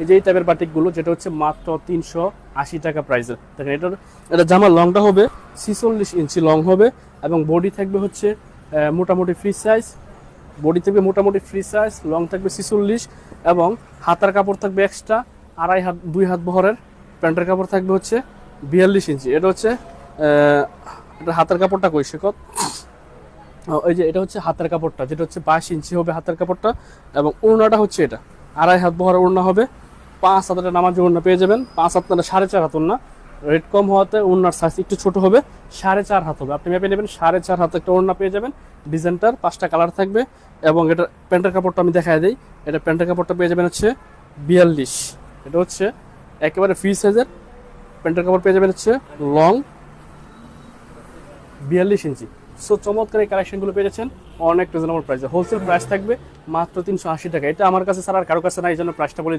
এই যে এই টাইপের বাটিকগুলো, যেটা হচ্ছে মাত্র 380 টাকা প্রাইসের। দেখেন এটা জামার লংটা হবে 46 ইঞ্চি লং হবে, এবং বডি থাকবে হচ্ছে মোটামুটি ফ্রি সাইজ, বডি থাকবে মোটামুটি ফ্রি সাইজ, লং থাকবে 46, এবং হাতার কাপড় থাকবে এক্সট্রা 2.5 হাত 2 হাত বহরের। প্যান্টের কাপড় থাকবে হচ্ছে 42 ইঞ্চি। এটা হচ্ছে এটা হাতের কাপড়টা কই শেখত, ওই যে এটা হচ্ছে হাতের কাপড়টা, যেটা হচ্ছে 22 ইঞ্চি হবে হাতের কাপড়টা, এবং ওড়নাটা হচ্ছে এটা 2.5 হাত বহরের ওড়না হবে। 5 হাতের নামাজি ওড়না পেয়ে যাবেন, 5 হাত না 4.5 হাত ওড়না। রেট কম হওয়াতে ওড়নার সাইজ একটু ছোট হবে, 4.5 হাত হবে। আপনি মেপে নেবেন, 4.5 হাত একটা ওড়না পেয়ে যাবেন। ডিজাইনটার 5টা কালার থাকবে, এবং এটা প্যান্টের কাপড়টা আমি দেখায় দিই। এটা প্যান্টের কাপড়টা পেয়ে যাবেন হচ্ছে 42। এটা হচ্ছে একেবারে ফ্রি সাইজের প্যান্টের কাপড় পেয়ে যাবেন হচ্ছে লং 42 ইঞ্চি। সো চমৎকার এই কালেকশনগুলো পেয়ে যাচ্ছেন অনেক রিজনেবল প্রাইসে। হোলসেল প্রাইস থাকবে মাত্র 380 টাকা। এটা আমার কাছে ছাড়া আর কারো কাছে না, এই জন্য প্রাইসটা বলে দিলাম।